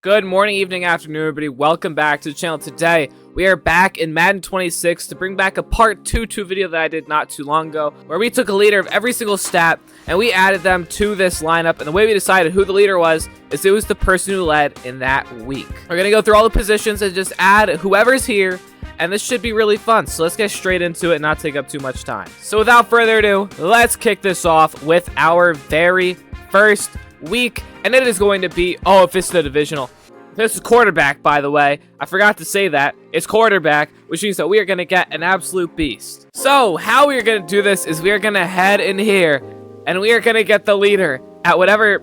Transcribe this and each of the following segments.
Good morning, evening, afternoon, everybody. Welcome back to the channel. Today, we are back in Madden 26 to bring back a part 2 video that I did not too long ago, where we took a leader of every single stat and we added them to this lineup. And the way we decided who the leader was is it was the person who led in that week. We're going to go through all the positions and just add whoever's here, and this should be really fun. So let's get straight into it and not take up too much time. So without further ado, let's kick this off with our very first week, and it is going to be, if it's the divisional. This is quarterback, by the way. I forgot to say that. It's quarterback, which means that we are going to get an absolute beast. So how we are going to do this is we are going to head in here, and we are going to get the leader at whatever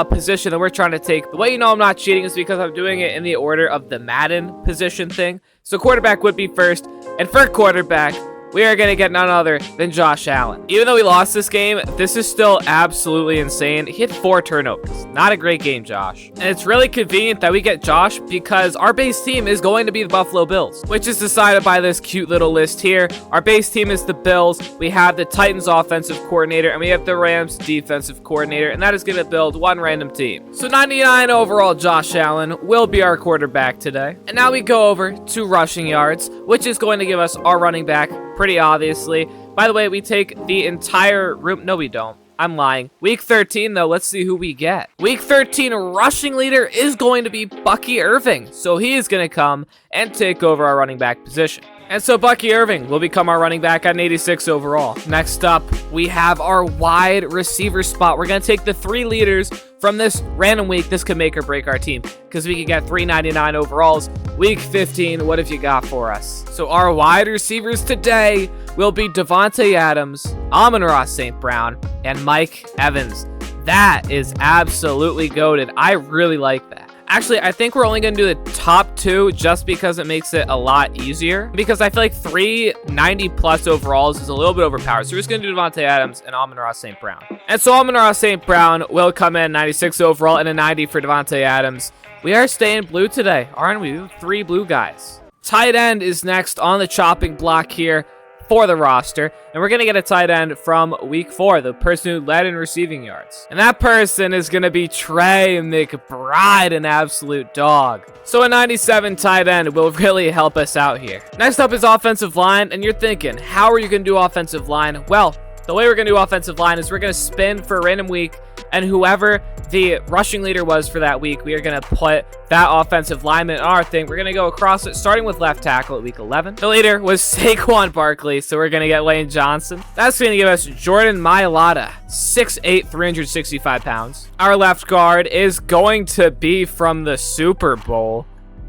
position that we're trying to take. The way you know I'm not cheating is because I'm doing it in the order of the Madden position thing. So quarterback would be first, and for quarterback, we are going to get none other than Josh Allen. Even though we lost this game, this is still absolutely insane. He had 4 turnovers. Not a great game, Josh. And it's really convenient that we get Josh because our base team is going to be the Buffalo Bills, which is decided by this cute little list here. Our base team is the Bills. We have the Titans offensive coordinator, and we have the Rams defensive coordinator, and that is going to build one random team. So 99 overall Josh Allen will be our quarterback today. And now we go over to rushing yards, which is going to give us our running back pretty obviously. By the way, we take the entire room. No, we don't. I'm lying. Week 13, though, let's see who we get. Week 13 rushing leader is going to be Bucky Irving. So he is going to come and take over our running back position. And so Bucky Irving will become our running back at an 86 overall. Next up, we have our wide receiver spot. We're going to take the 3 leaders from this random week. This could make or break our team because we could get 399 overalls. Week 15, what have you got for us? So our wide receivers today will be Davante Adams, Amon-Ra St. Brown, and Mike Evans. That is absolutely goated. I really like that. Actually, I think we're only going to do the top 2 just because it makes it a lot easier. Because I feel like 390 plus overalls is a little bit overpowered. So we're just going to do Davante Adams and Amon-Ra St. Brown. And so Amon-Ra St. Brown will come in 96 overall and a 90 for Davante Adams. We are staying blue today, aren't we? 3 blue guys. Tight end is next on the chopping block here for the roster, and we're going to get a tight end from week 4, the person who led in receiving yards. And that person is going to be Trey McBride, an absolute dog. So a 97 tight end will really help us out here. Next up is offensive line, and you're thinking, how are you going to do offensive line? Well, the way we're going to do offensive line is we're going to spin for a random week, and whoever the rushing leader was for that week, we are going to put that offensive lineman in our thing. We're going to go across it, starting with left tackle at week 11. The leader was Saquon Barkley, so we're going to get Lane Johnson. That's going to give us Jordan Mailata, 6'8", 365 pounds. Our left guard is going to be from the Super Bowl.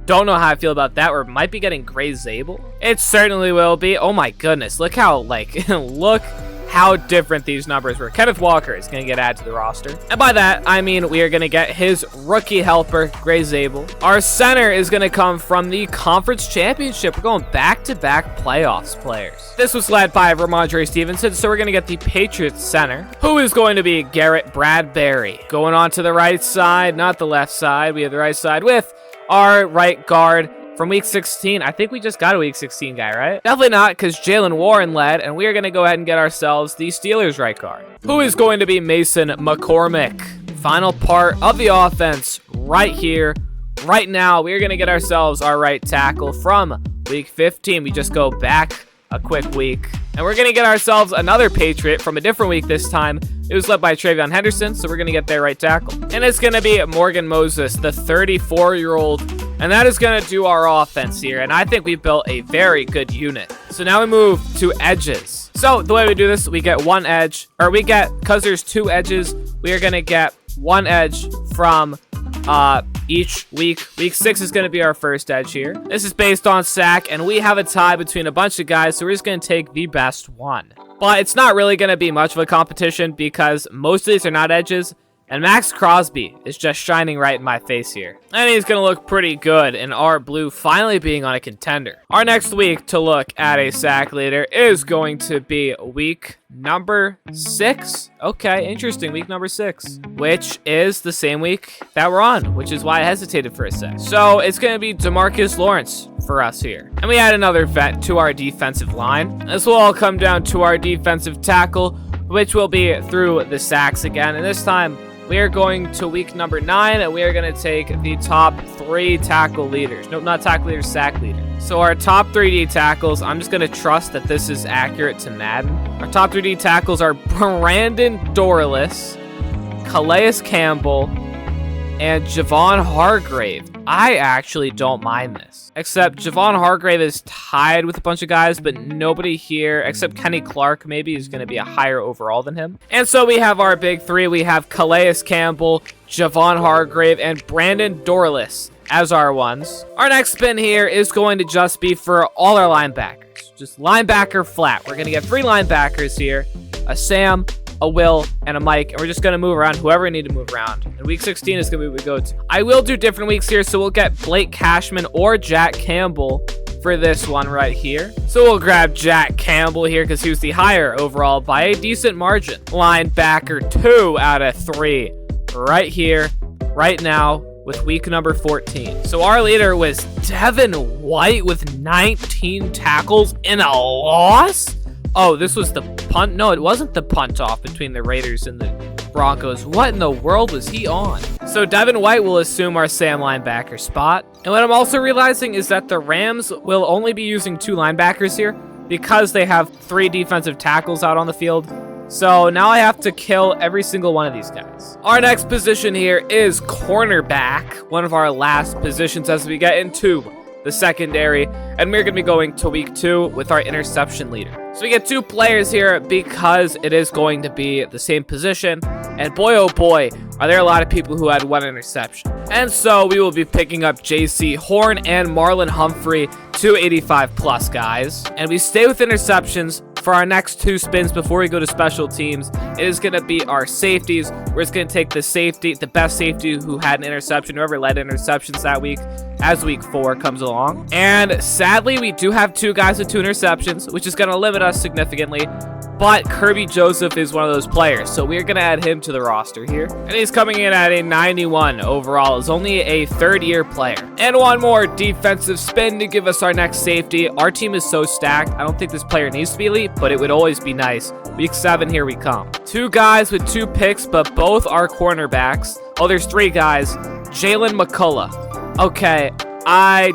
Don't know how I feel about that. We might be getting Gray Zabel. It certainly will be. Oh my goodness, look how, look how different these numbers were. Kenneth Walker is going to get added to the roster. And by that, I mean we are going to get his rookie helper, Gray Zabel. Our center is going to come from the conference championship. We're going back-to-back playoffs players. This was led by Ramondre Stevenson, so we're going to get the Patriots center, who is going to be Garrett Bradbury. Going on to the right side, not the left side. We have the right side with our right guard from week 16. I think we just got a week 16 guy, right? Definitely not, because Jalen Warren led, and we are going to go ahead and get ourselves the Steelers right guard, who is going to be Mason McCormick. Final part of the offense right here, right now. We are going to get ourselves our right tackle from week 15. We just go back a quick week, and we're going to get ourselves another Patriot from a different week this time. It was led by Travion Henderson, so we're going to get their right tackle. And it's going to be Morgan Moses, the 34-year-old, and that is going to do our offense here. And I think we built a very good unit. So now we move to edges. So the way we do this, we get one edge, or because there's 2 edges, we are going to get 1 edge from each week. Week 6 is going to be our first edge here. This is based on sack, and we have a tie between a bunch of guys, so we're just going to take the best one. But it's not really going to be much of a competition because most of these are not edges, and Max Crosby is just shining right in my face here. And he's going to look pretty good in our blue finally being on a contender. Our next week to look at a sack leader is going to be week number 6. Okay, interesting. Week number 6, which is the same week that we're on, which is why I hesitated for a sec. So it's going to be DeMarcus Lawrence for us here. And we add another vet to our defensive line. This will all come down to our defensive tackle, which will be through the sacks again. And this time, we are going to week number 9, and we are going to take the top 3 tackle leaders. Nope, not tackle leaders, sack leaders. So our top 3D tackles, I'm just going to trust that this is accurate to Madden. Our top 3D tackles are Brandon Dorless, Calais Campbell, and Javon Hargrave. I actually don't mind this. Except Javon Hargrave is tied with a bunch of guys, but nobody here, except Kenny Clark, maybe, is going to be a higher overall than him. And so we have our big 3. We have Calais Campbell, Javon Hargrave, and Brandon Dorless as our ones. Our next spin here is going to just be for all our linebackers. Just linebacker flat. We're going to get 3 linebackers here. A Sam, a Will, and a Mike, and we're just going to move around whoever we need to move around. And week 16 is going to be what we go to. I will do different weeks here, so we'll get Blake Cashman or Jack Campbell for this one right here. So we'll grab Jack Campbell here because he was the higher overall by a decent margin. Linebacker 2 out of 3 right here, right now, with week number 14. So our leader was Devin White with 19 tackles in a loss. Oh, this was the punt? No, it wasn't the punt off between the Raiders and the Broncos. What in the world was he on? So Devin White will assume our Sam linebacker spot. And what I'm also realizing is that the Rams will only be using 2 linebackers here because they have 3 defensive tackles out on the field. So now I have to kill every single one of these guys. Our next position here is cornerback, one of our last positions as we get into the secondary, and we're going to be going to week 2 with our interception leader. So we get 2 players here because it is going to be the same position, and boy oh boy are there a lot of people who had 1 interception. And so we will be picking up JC Horn and Marlon Humphrey, 285 plus guys, and we stay with interceptions for our next 2 spins before we go to special teams. It is going to be our safeties. We're just going to take the best safety who had an interception, whoever led interceptions that week, as week 4 comes along. And sadly, we do have 2 guys with 2 interceptions, which is going to limit us significantly. But Kirby Joseph is one of those players, so we're going to add him to the roster here. And he's coming in at a 91 overall, is only a 3rd-year player. And one more defensive spin to give us our next safety. Our team is so stacked, I don't think this player needs to be elite, but it would always be nice. Week 7, here we come. 2 guys with 2 picks, but both are cornerbacks. Oh, there's 3 guys. Jalen McCullough. Okay, I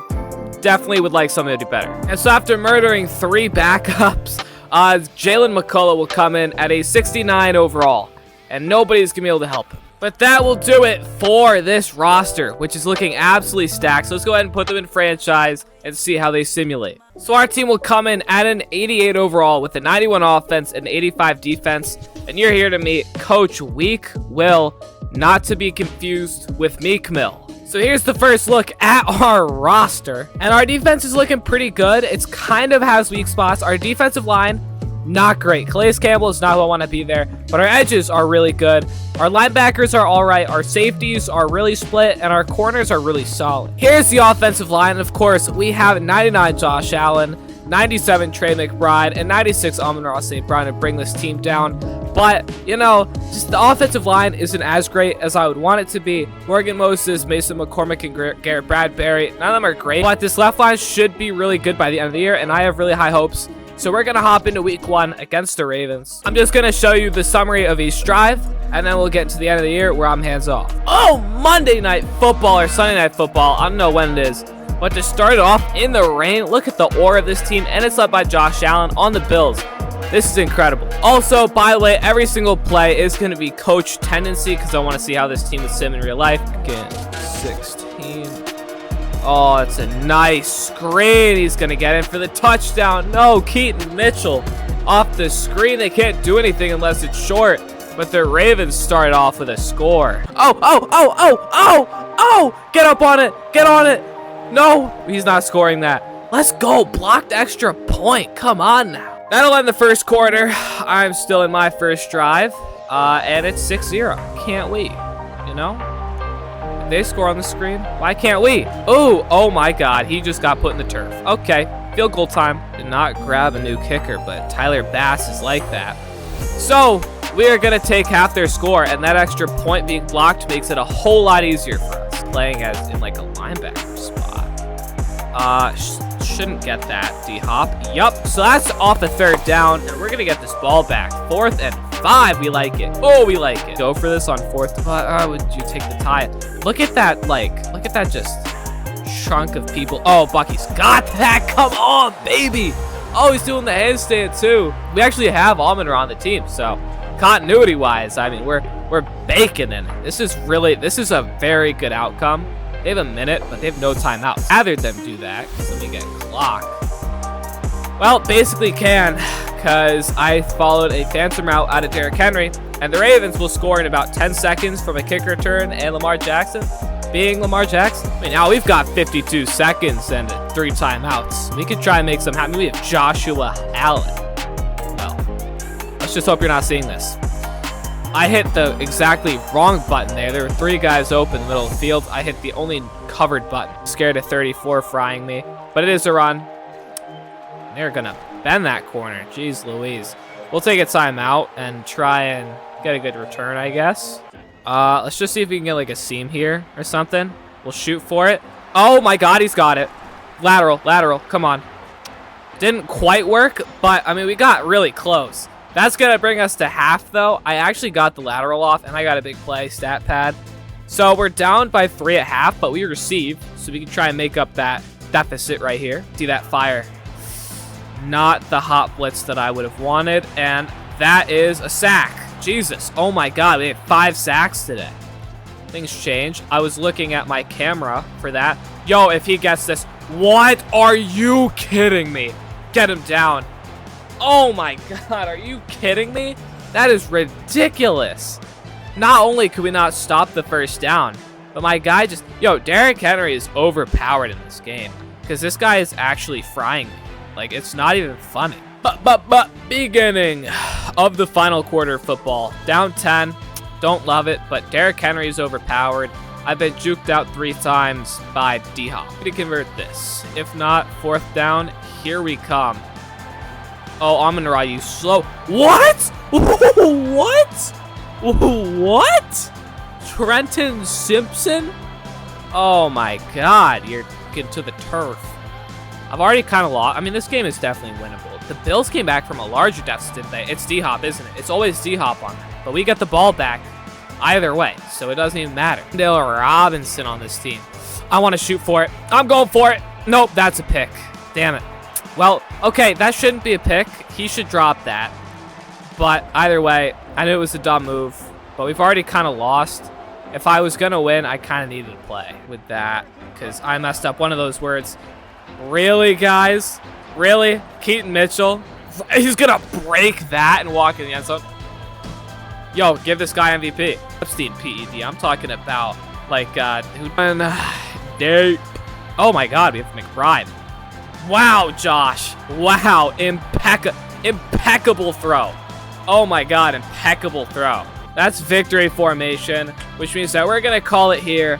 definitely would like something to do better. And so after murdering 3 backups, Jalen McCullough will come in at a 69 overall, and nobody's going to be able to help him. But that will do it for this roster, which is looking absolutely stacked. So let's go ahead and put them in franchise and see how they simulate. So our team will come in at an 88 overall with a 91 offense and 85 defense. And you're here to meet Coach Weak Will, not to be confused with Meek Mill. So here's the first look at our roster. And our defense is looking pretty good. It's kind of has weak spots. Our defensive line, not great. Calais Campbell is not who I want to be there. But our edges are really good. Our linebackers are all right. Our safeties are really split. And our corners are really solid. Here's the offensive line. Of course, we have 99 Josh Allen, 97 Trey McBride, and 96 Amon-Ra St. Brown to bring this team down. But, you know, just the offensive line isn't as great as I would want it to be. Morgan Moses, Mason McCormick, and Garrett Bradbury, none of them are great. But this left line should be really good by the end of the year, and I have really high hopes. So we're going to hop into week 1 against the Ravens. I'm just going to show you the summary of each drive, and then we'll get to the end of the year where I'm hands off. Oh, Monday Night Football or Sunday Night Football. I don't know when it is. But to start it off in the rain, look at the aura of this team, and it's led by Josh Allen on the Bills. This is incredible. Also, by the way, every single play is going to be coach tendency because I want to see how this team is sim in real life. Again, 16. Oh, it's a nice screen. He's going to get in for the touchdown. No, Keaton Mitchell off the screen. They can't do anything unless it's short. But the Ravens start off with a score. Oh, get up on it. Get on it. No, he's not scoring that. Let's go. Blocked extra point. Come on now. That'll end the first quarter. I'm still in my first drive. And it's 6-0. Can't we? You know? If they score on the screen, why can't we? Ooh, oh my God. He just got put in the turf. Okay. Field goal time. Did not grab a new kicker, but Tyler Bass is like that. So we are going to take half their score, and that extra point being blocked makes it a whole lot easier for us. Playing as in like a linebacker spot. Shouldn't get that, D-Hop. Yup, so that's off a 3rd down, and we're going to get this ball back. 4th and 5. We like it. Oh, we like it. Go for this on 4th. Would you take the tie? Look at that, look at that just chunk of people. Oh, Bucky's got that. Come on, baby. Oh, he's doing the handstand too. We actually have Amon-Ra on the team, so continuity-wise, I mean, we're baking in it. This is a very good outcome. They have a minute, but they have no timeouts. Rather them do that, because then we get clock. Well, basically can, because I followed a phantom route out of Derrick Henry, and the Ravens will score in about 10 seconds from a kick return and Lamar Jackson being Lamar Jackson. I mean, now we've got 52 seconds and 3 timeouts. We could try and make some happen. We have Joshua Allen. Well, let's just hope you're not seeing this. I hit the exactly wrong button there. There were 3 guys open in the middle of the field. I hit the only covered button. Scared of 34 frying me, but it is a run. They're gonna bend that corner. Jeez Louise. We'll take a timeout and try and get a good return, I guess. Let's just see if we can get like a seam here or something. We'll shoot for it. Oh my God, he's got it. Lateral, come on. Didn't quite work, but I mean, we got really close. That's gonna bring us to half though. I actually got the lateral off and I got a big play, stat pad. So we're down by 3 at half, but we receive, so we can try and make up that deficit right here. See that fire. Not the hot blitz that I would have wanted, and that is a sack. Jesus, oh my God, we had 5 sacks today. Things change. I was looking at my camera for that. Yo, if he gets this, what? Are you kidding me? Get him down. Oh my God, are you kidding me? That is ridiculous. Not only could we not stop the first down, but my guy just... Yo, Derrick Henry is overpowered in this game, because this guy is actually frying me. Like, it's not even funny. But beginning of the final quarter of football. Down 10. Don't love it, but Derrick Henry is overpowered. I've been juked out 3 times by D-Hop. To convert this. If not, 4th down, here we come. Oh, Amon-Ra, you slow. What? What? What? Trenton Simpson? Oh my God, you're getting to the turf. I've already kind of lost. I mean, this game is definitely winnable. The Bills came back from a larger deficit, didn't they? It's D-Hop, isn't it? It's always D-Hop on that. But we get the ball back either way, so it doesn't even matter. Dale Robinson on this team. I want to shoot for it. I'm going for it. Nope, that's a pick. Damn it. Well, okay, that shouldn't be a pick. He should drop that. But either way, I knew it was a dumb move. But we've already kind of lost. If I was going to win, I kind of needed to play with that, because I messed up one of those words. Really, guys? Really? Keaton Mitchell? He's going to break that and walk in the end zone? Yo, give this guy MVP. Epstein PED. I'm talking about, like, who... Oh, my God. We have McBride. Wow, Josh. Wow. Impeccable throw. Oh, my God. Impeccable throw. That's victory formation, which means that we're going to call it here.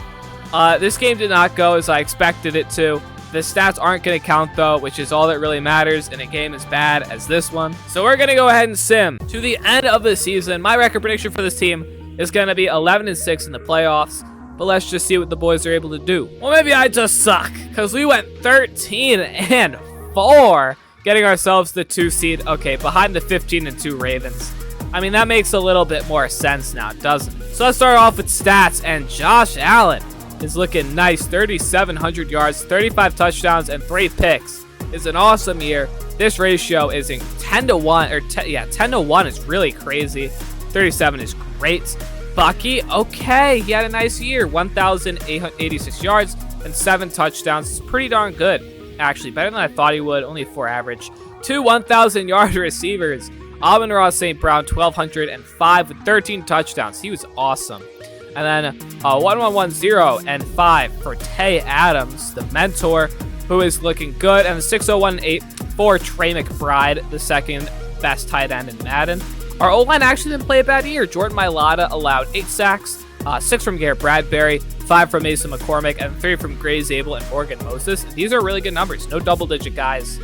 This game did not go as I expected it to. The stats aren't going to count, though, which is all that really matters in a game as bad as this one. So we're going to go ahead and sim to the end of the season. My record prediction for this team is going to be 11-6 in the playoffs. But let's just see what the boys are able to do. Well, maybe I just suck, because we went 13-4, getting ourselves the 2 seed. Okay, behind the 15-2 Ravens. I mean, that makes a little bit more sense now, doesn't it? So let's start off with stats, and Josh Allen is looking nice. 3,700 yards, 35 touchdowns, and 3 picks. It's an awesome year. This ratio is in 10-1, or 10-1 is really crazy. 37 is great. Bucky, okay, he had a nice year. 1,886 yards and 7 touchdowns. It's pretty darn good, actually. Better than I thought he would. Only 4 average. 2 1,000-yard receivers. Amon-Ra St. Brown, 1,205 with 13 touchdowns. He was awesome. And then 1,110 and 5 for Tay Adams, the mentor, who is looking good. And the 6,018 for Trey McBride, the second best tight end in Madden. Our O-line actually didn't play a bad year. Jordan Mailata allowed 8 sacks, 6 from Garrett Bradbury, 5 from Mason McCormick, and 3 from Gray Zabel and Morgan Moses. These are really good numbers. No double-digit guys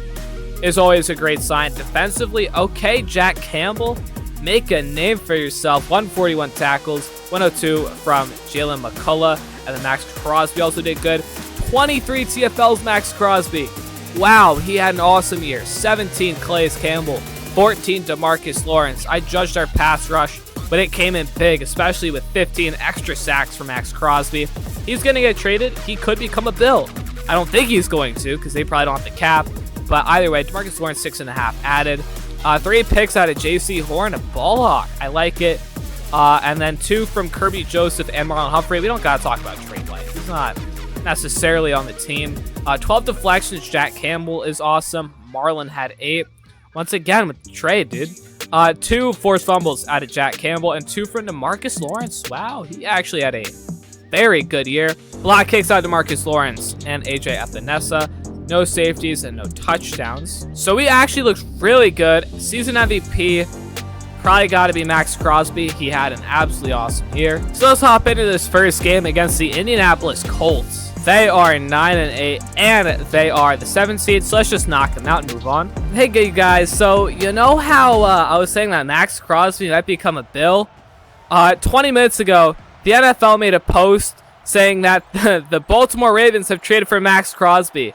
is always a great sign. Defensively, okay, Jack Campbell, make a name for yourself. 141 tackles, 102 from Jalen McCullough, and then Max Crosby also did good. 23 TFLs, Max Crosby. Wow, he had an awesome year. 17 Calais Campbell, 14, DeMarcus Lawrence. I judged our pass rush, but it came in big, especially with 15 extra sacks from Max Crosby. He's going to get traded. He could become a Bill. I don't think he's going to because they probably don't have the cap. But either way, DeMarcus Lawrence 6.5 added. 3 picks out of J.C. Horn, a ball hawk. I like it. And then 2 from Kirby Joseph and Marlon Humphrey. We don't got to talk about Trey White. He's not necessarily on the team. 12 deflections. Jack Campbell is awesome. Marlon had 8. Once again with the trade, dude. 2 forced fumbles out of Jack Campbell and 2 from DeMarcus Lawrence. Wow, he actually had a very good year. A lot of kicks out of DeMarcus Lawrence and AJ Epinesa. No safeties and no touchdowns. So we actually looked really good. Season MVP probably got to be Max Crosby. He had an absolutely awesome year. So let's hop into this first game against the Indianapolis Colts. They are 9-8, and they are the 7th seed, so let's just knock them out and move on. Hey, you guys, so you know how I was saying that Max Crosby might become a Bill? 20 minutes ago, the NFL made a post saying that the Baltimore Ravens have traded for Max Crosby.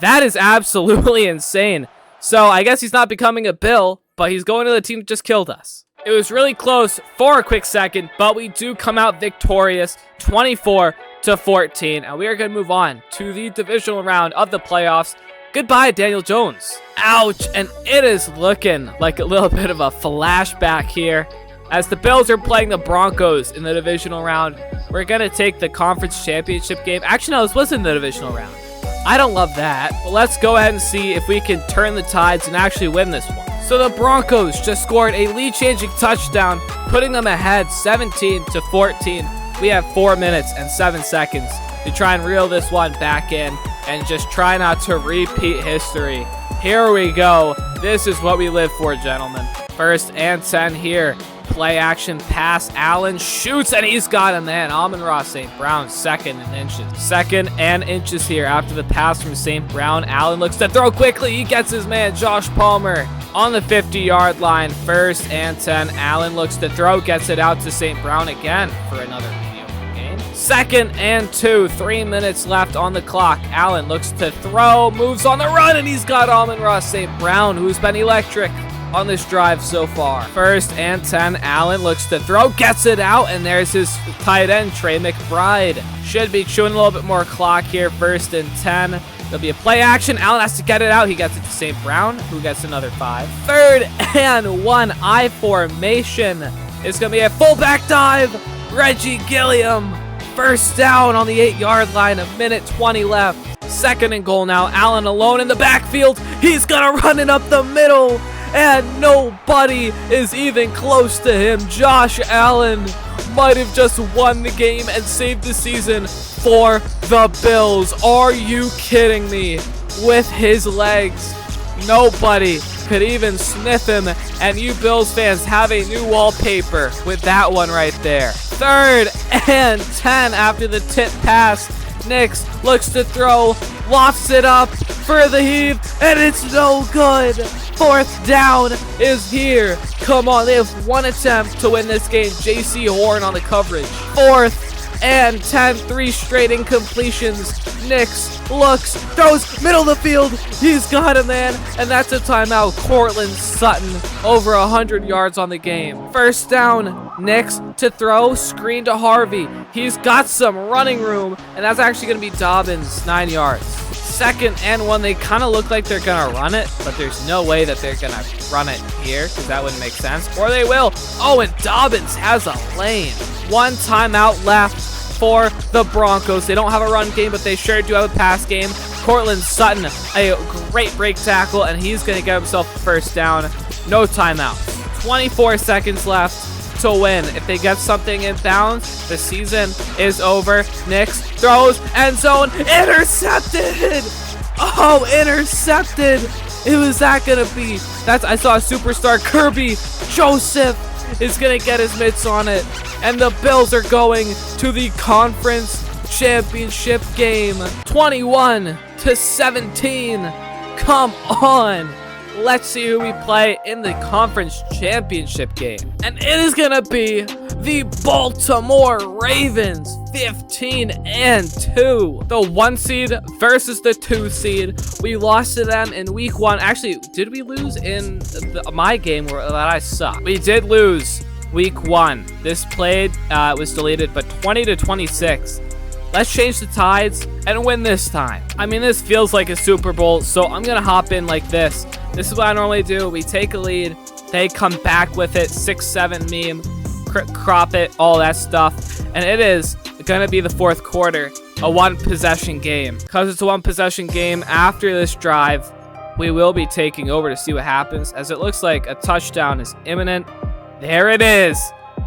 That is absolutely insane. So I guess he's not becoming a Bill, but he's going to the team that just killed us. It was really close for a quick second, but we do come out victorious, 24-14, and we are going to move on to the divisional round of the playoffs. Goodbye, Daniel Jones. Ouch, and it is looking like a little bit of a flashback here. As the Bills are playing the Broncos in the divisional round, we're going to take the conference championship game. Actually, no, this wasn't the divisional round. I don't love that, but let's go ahead and see if we can turn the tides and actually win this one. So the Broncos just scored a lead-changing touchdown, putting them ahead 17-14. We have 4 minutes and 7 seconds to try and reel this one back in and just try not to repeat history. Here we go. This is what we live for, gentlemen. 1st and 10 here. Play action pass. Allen shoots, and he's got him, man. Amon-Ra St. Brown, 2nd and inches. 2nd and inches here after the pass from St. Brown. Allen looks to throw quickly. He gets his man, Josh Palmer, on the 50-yard line. 1st and 10. Allen looks to throw, gets it out to St. Brown again for another gain. 2nd and 2. 3 minutes left on the clock. Allen looks to throw, moves on the run, and he's got Amon-Ra St. Brown, who's been electric on this drive so far. 1st and 10. Allen looks to throw, gets it out, and there's his tight end, Trey McBride. Should be chewing a little bit more clock here. 1st and 10. There'll be a play action. Allen has to get it out. He gets it to St. Brown, who gets another 5. 3rd and 1. I formation. It's going to be a fullback dive. Reggie Gilliam. 1st down on the 8-yard line. 1:20 left. 2nd and goal now. Allen alone in the backfield. He's going to run it up the middle, and nobody is even close to him. Josh Allen might have just won the game and saved the season for the Bills. Are you kidding me? With his legs, nobody could even sniff him, and you Bills fans have a new wallpaper with that one right there. 3rd and 10 after the tip pass. Nix looks to throw, lofts it up for the heave, and it's no good. 4th down is here. Come on, they have 1 attempt to win this game. J.C. Horn on the coverage. 4th and 10, 3 straight incompletions. Nix looks, throws, middle of the field. He's got him, man, and that's a timeout. Cortland Sutton, over 100 yards on the game. 1st down, Nix to throw, screen to Harvey. He's got some running room, and that's actually going to be Dobbins, 9 yards. 2nd and 1, they kind of look like they're going to run it, but there's no way that they're going to run it here because that wouldn't make sense, or they will. Oh, and Dobbins has a lane. 1 timeout left for the Broncos. They don't have a run game, but they sure do have a pass game. Cortland Sutton, a great break tackle, and he's going to get himself a 1st down. No timeout. 24 seconds left to win. If they get something in bounds, the season is over. Nix throws, end zone, intercepted. Oh, intercepted. Who is that gonna be? I saw a superstar. Kirby Joseph is gonna get his mitts on it, and the Bills are going to the conference championship game. 21-17. Come on. let's see who we play in the conference championship game. And it is gonna be the Baltimore Ravens, 15-2. The 1 seed versus the 2 seed. We lost to them in week 1. Actually, did we lose in my game that I sucked? We did lose week 1. This played was deleted, but 20-26. Let's change the tides and win this time. I mean, this feels like a Super Bowl, so I'm gonna hop in like this. This is what I normally do. We take a lead, they come back with it, 6-7 meme, crop it, all that stuff. And it is gonna be the 4th quarter, a 1-possession game. Because it's a 1-possession game, after this drive, we will be taking over to see what happens, as it looks like a touchdown is imminent. There it is.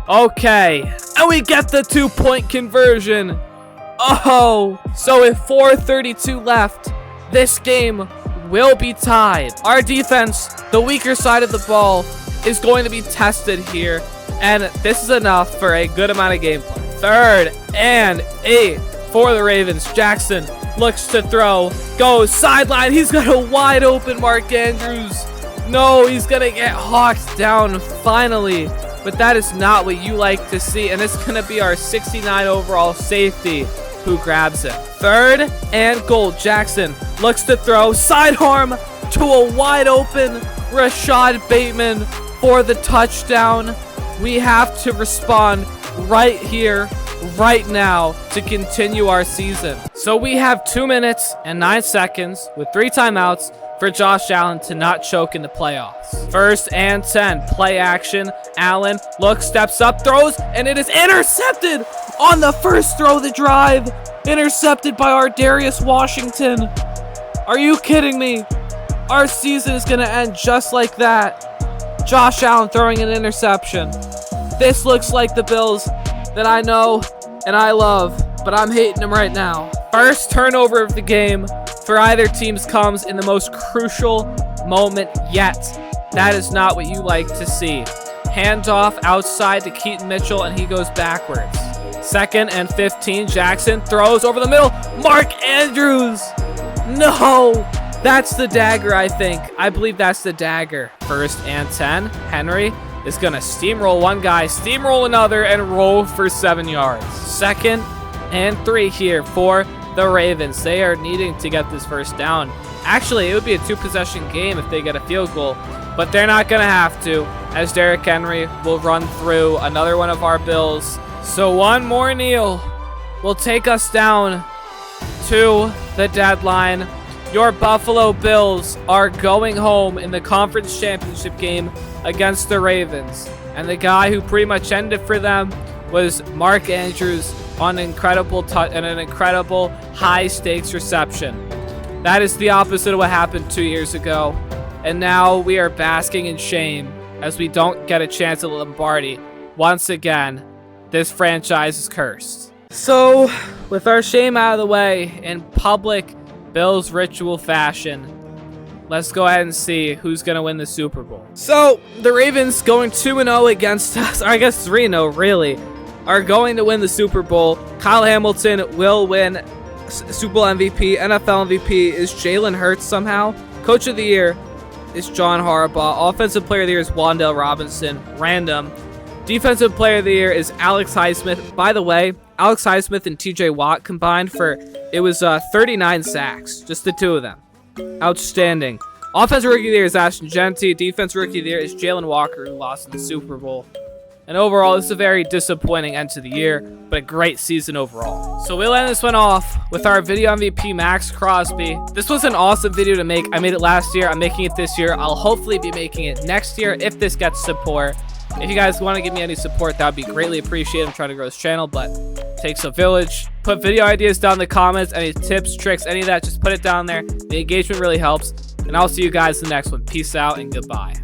Okay, and we get the 2-point conversion. Oh, so with 4:32 left, this game will be tied. Our defense, the weaker side of the ball, is going to be tested here, and this is enough for a good amount of gameplay. 3rd and 8 for the Ravens. Jackson looks to throw, goes sideline. He's got a wide open Mark Andrews. No, he's gonna get hawked down finally, but that is not what you like to see, and it's gonna be our 69 overall safety who grabs it. 3rd and goal. Jackson looks to throw, sidearm to a wide open Rashad Bateman for the touchdown. We have to respond right here, right now, to continue our season. So we have 2 minutes and 9 seconds with 3 timeouts for Josh Allen to not choke in the playoffs. 1st and 10, play action. Allen looks, steps up, throws, and it is intercepted on the first throw of the drive. Intercepted by our Darius Washington. Are you kidding me? Our season is going to end just like that. Josh Allen throwing an interception. This looks like the Bills that I know and I love, but I'm hating them right now. First turnover of the game for either teams comes in the most crucial moment yet. That is not what you like to see. Handoff outside to Keaton Mitchell, and he goes backwards. 2nd and 15, Jackson throws over the middle. Mark Andrews! No! That's the dagger, I think. I believe that's the dagger. 1st and 10, Henry is going to steamroll one guy, steamroll another, and roll for 7 yards. 2nd and 3 here for the Ravens. They are needing to get this first down. Actually, it would be a 2-possession game if they get a field goal, but they're not going to have to, as Derrick Henry will run through another one of our Bills. So one more kneel will take us down to the deadline. Your Buffalo Bills are going home in the conference championship game against the Ravens. And the guy who pretty much ended for them was Mark Andrews on an incredible and an incredible high-stakes reception. That is the opposite of what happened 2 years ago. And now we are basking in shame as we don't get a chance at Lombardi. Once again, this franchise is cursed. So, with our shame out of the way, in public Bills ritual fashion, let's go ahead and see who's going to win the Super Bowl. So, the Ravens going 2-0 against us, or I guess 3-0 really, are going to win the Super Bowl. Kyle Hamilton will win Super Bowl MVP. NFL MVP is Jalen Hurts somehow. Coach of the Year is John Harbaugh. Offensive Player of the Year is Wan'Dale Robinson. Random. Defensive Player of the Year is Alex Highsmith. By the way, Alex Highsmith and TJ Watt combined for, it was 39 sacks. Just the 2 of them. Outstanding. Offensive Rookie of the Year is Ashton Jeanty. Defensive Rookie of the Year is Jalen Walker, who lost in the Super Bowl. And overall, this is a very disappointing end to the year, but a great season overall. So we'll end this one off with our video MVP, Max Crosby. This was an awesome video to make. I made it last year. I'm making it this year. I'll hopefully be making it next year if this gets support. If you guys want to give me any support, that would be greatly appreciated. I'm trying to grow this channel, but it takes a village. Put video ideas down in the comments. Any tips, tricks, any of that, just put it down there. The engagement really helps. And I'll see you guys in the next one. Peace out and goodbye.